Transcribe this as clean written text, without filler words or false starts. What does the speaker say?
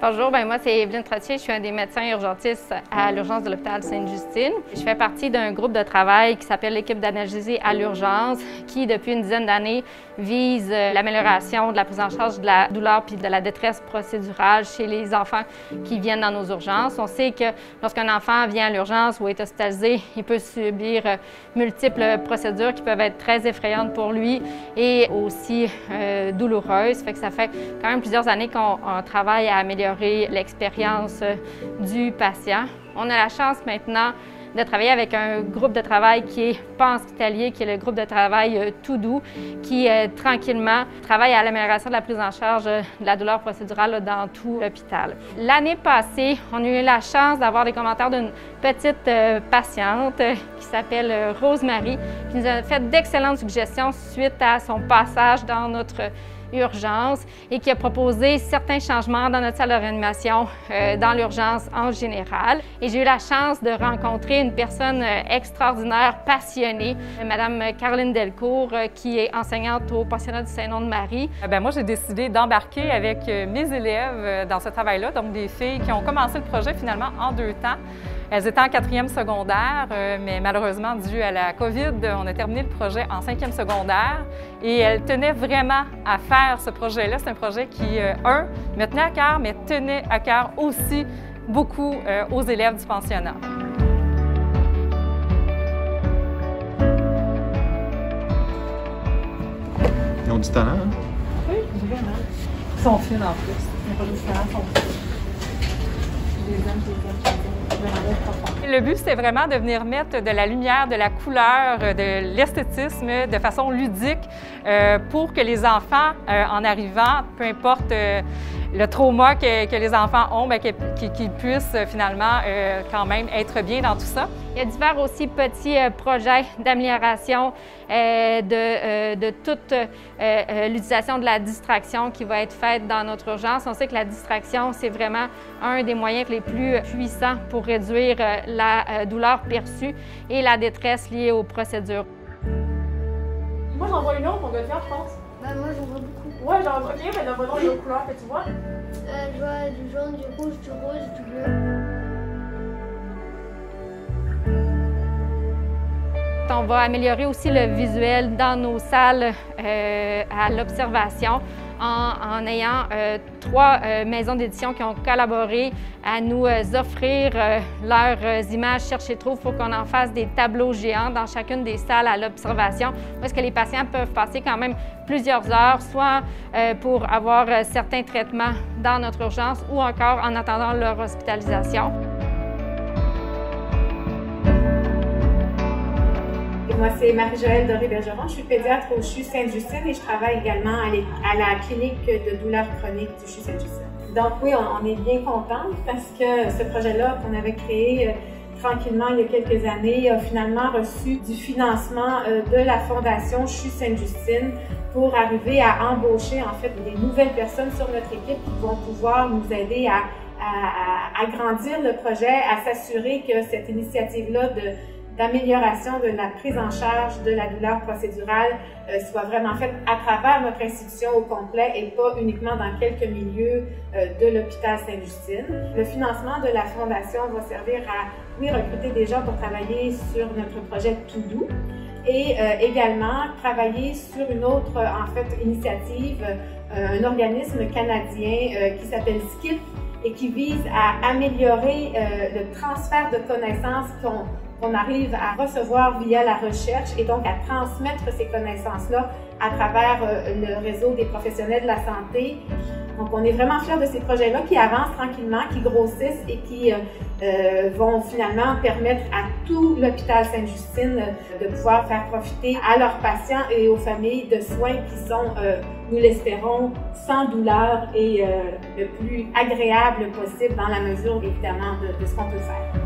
Bonjour, moi c'est Evelyne Trottier, je suis un des médecins urgentistes à l'urgence de l'hôpital Sainte-Justine. Je fais partie d'un groupe de travail qui s'appelle l'équipe d'analgésie à l'urgence, qui depuis une dizaine d'années vise l'amélioration de la prise en charge de la douleur puis de la détresse procédurale chez les enfants qui viennent dans nos urgences. On sait que lorsqu'un enfant vient à l'urgence ou est hospitalisé, il peut subir multiples procédures qui peuvent être très effrayantes pour lui et aussi douloureuses. Ça fait quand même plusieurs années qu'on travaille à améliorer l'expérience du patient. On a la chance maintenant de travailler avec un groupe de travail qui est pas hospitalier, qui est le groupe de travail Tout Doux, qui tranquillement travaille à l'amélioration de la prise en charge de la douleur procédurale dans tout l'hôpital. L'année passée, on a eu la chance d'avoir des commentaires d'une petite patiente qui s'appelle Rosemary, qui nous a fait d'excellentes suggestions suite à son passage dans notre urgence et qui a proposé certains changements dans notre salle de réanimation, dans l'urgence en général. Et j'ai eu la chance de rencontrer une personne extraordinaire, passionnée, Madame Caroline Delcourt, qui est enseignante au pensionnat du Saint-Nom-de-Marie. Moi, j'ai décidé d'embarquer avec mes élèves dans ce travail-là, donc des filles qui ont commencé le projet finalement en 2 temps. Elles étaient en 4e secondaire, mais malheureusement, dû à la COVID, on a terminé le projet en 5e secondaire et elles tenaient vraiment à faire ce projet-là. C'est un projet qui, me tenait à cœur, mais tenait à cœur aussi beaucoup aux élèves du pensionnat. Ils ont du talent, hein? Oui, vraiment. Ils sont fines en plus. Ils n'ont pas de talent, ils sont fines. Je les aime. Le but, c'était vraiment de venir mettre de la lumière, de la couleur, de l'esthétisme de façon ludique pour que les enfants, en arrivant, peu importe le trauma que les enfants ont, qu'ils puissent finalement quand même être bien dans tout ça. Il y a divers aussi petits projets d'amélioration de toute l'utilisation de la distraction qui va être faite dans notre urgence. On sait que la distraction, c'est vraiment un des moyens les plus puissants pour réduire la douleur perçue et la détresse liée aux procédures. Moi, j'en vois une autre, mon gars, je pense. Moi, j'en vois beaucoup. Ouais, j'en vois. Ok, mais donne-moi les autres couleurs que tu vois. Je vois du jaune, du rouge, du rose, du bleu. On va améliorer aussi le visuel dans nos salles à l'observation en ayant 3 maisons d'édition qui ont collaboré à nous offrir leurs images Cherche et Trouve pour qu'on en fasse des tableaux géants dans chacune des salles à l'observation, parce que les patients peuvent passer quand même plusieurs heures, soit pour avoir certains traitements dans notre urgence ou encore en attendant leur hospitalisation. Moi, c'est Marie-Joëlle Doré-Bergeron. Je suis pédiatre au CHU Sainte-Justine et je travaille également à la clinique de douleurs chroniques du CHU Sainte-Justine. Donc oui, on est bien contente parce que ce projet-là qu'on avait créé tranquillement il y a quelques années a finalement reçu du financement de la Fondation CHU Sainte-Justine pour arriver à embaucher en fait des nouvelles personnes sur notre équipe qui vont pouvoir nous aider à agrandir le projet, à s'assurer que cette initiative-là d'amélioration de la prise en charge de la douleur procédurale soit vraiment faite à travers notre institution au complet et pas uniquement dans quelques milieux de l'hôpital Sainte-Justine. Le financement de la Fondation va servir à, oui, recruter des gens pour travailler sur notre projet Tout Doux et également travailler sur une autre, initiative, un organisme canadien qui s'appelle SKIP et qui vise à améliorer le transfert de connaissances qu'on arrive à recevoir via la recherche et donc à transmettre ces connaissances-là à travers le réseau des professionnels de la santé. Donc, on est vraiment fiers de ces projets-là qui avancent tranquillement, qui grossissent et qui vont finalement permettre à tout l'hôpital Sainte-Justine de pouvoir faire profiter à leurs patients et aux familles de soins qui sont, nous l'espérons, sans douleur et le plus agréable possible dans la mesure, évidemment, de ce qu'on peut faire.